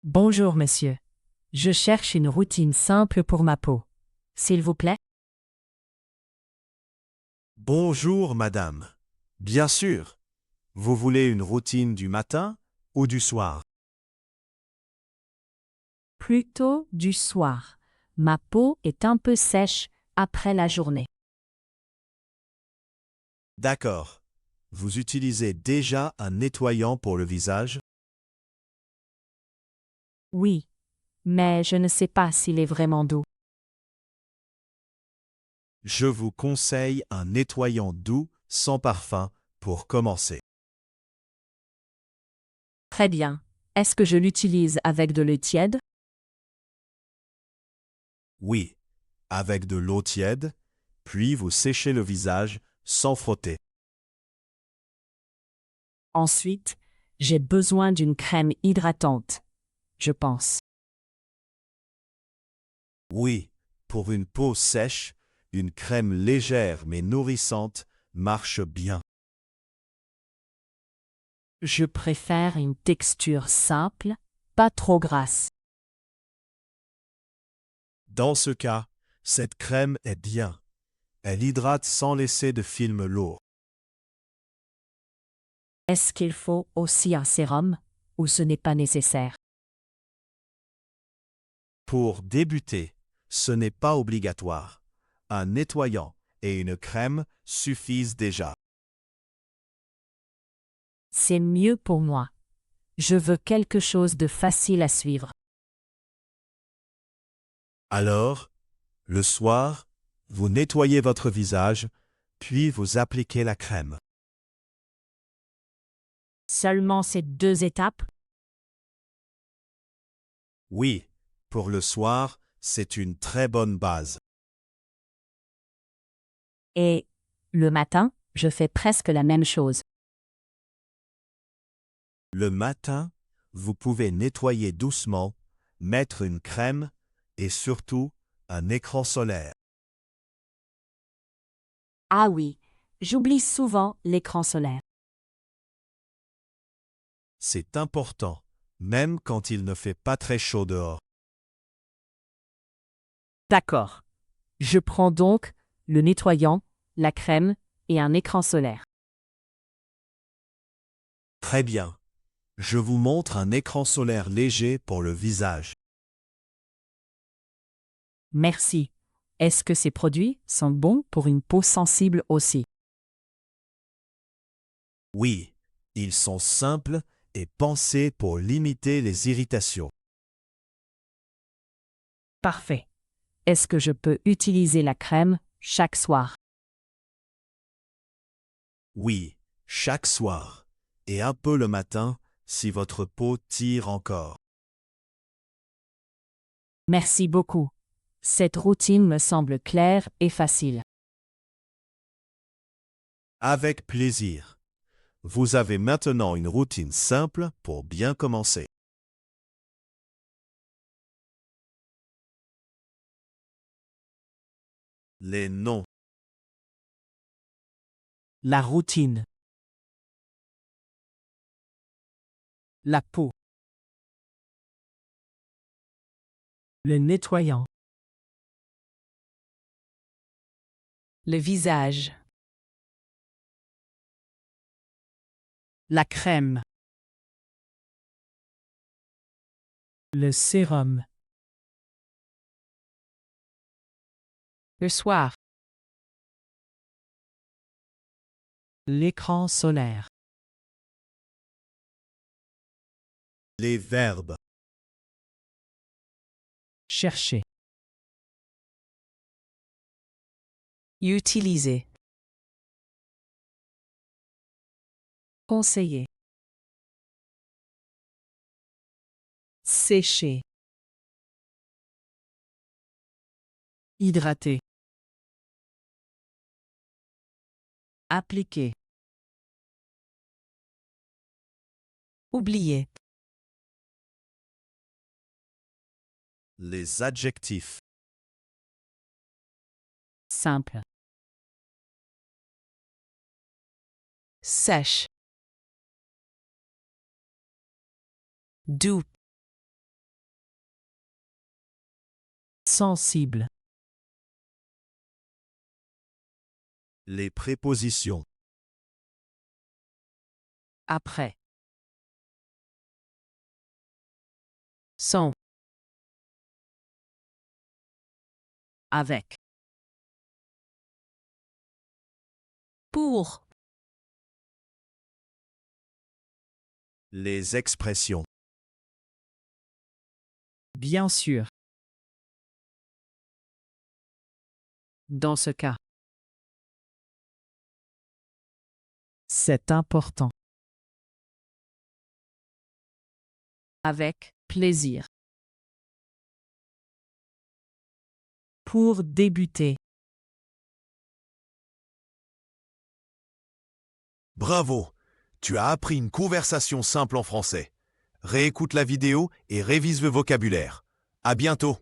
Bonjour, monsieur. Je cherche une routine simple pour ma peau. S'il vous plaît? Bonjour, madame. Bien sûr. Vous voulez une routine du matin ou du soir? Plutôt du soir. Ma peau est un peu sèche après la journée. D'accord. Vous utilisez déjà un nettoyant pour le visage? Oui, mais je ne sais pas s'il est vraiment doux. Je vous conseille un nettoyant doux sans parfum pour commencer. Très bien. Est-ce que je l'utilise avec de l'eau tiède? Oui, avec de l'eau tiède, puis vous séchez le visage sans frotter. Ensuite, j'ai besoin d'une crème hydratante, je pense. Oui, pour une peau sèche, une crème légère mais nourrissante marche bien. Je préfère une texture simple, pas trop grasse. Dans ce cas, cette crème est bien. Elle hydrate sans laisser de film lourd. Est-ce qu'il faut aussi un sérum ou ce n'est pas nécessaire? Pour débuter, ce n'est pas obligatoire. Un nettoyant et une crème suffisent déjà. C'est mieux pour moi. Je veux quelque chose de facile à suivre. Alors, le soir, vous nettoyez votre visage, puis vous appliquez la crème. Seulement ces deux étapes? Oui, pour le soir, c'est une très bonne base. Et le matin, je fais presque la même chose. Le matin, vous pouvez nettoyer doucement, mettre une crème et surtout un écran solaire. Ah oui, j'oublie souvent l'écran solaire. C'est important, même quand il ne fait pas très chaud dehors. D'accord. Je prends donc le nettoyant, la crème et un écran solaire. Très bien. Je vous montre un écran solaire léger pour le visage. Merci. Est-ce que ces produits sont bons pour une peau sensible aussi? Oui, ils sont simples et pensés pour limiter les irritations. Parfait. Est-ce que je peux utiliser la crème chaque soir? Oui, chaque soir, et un peu le matin si votre peau tire encore. Merci beaucoup. Cette routine me semble claire et facile. Avec plaisir. Vous avez maintenant une routine simple pour bien commencer. Les noms. La routine. La peau. Le nettoyant. Le visage. La crème. Le sérum. Le soir. L'écran solaire. Les verbes. Chercher. Utiliser. Conseiller. Sécher. Hydrater. Appliquer. Oublier. Les adjectifs. Simple. Sèche. Doux. sensible, Les prépositions. Après. sans, Avec. pour, Les expressions. bien sûr, Dans ce cas. c'est important, Avec. plaisir. Pour débuter, Bravo! Tu as appris une conversation simple en français. Réécoute la vidéo et révise le vocabulaire. À bientôt!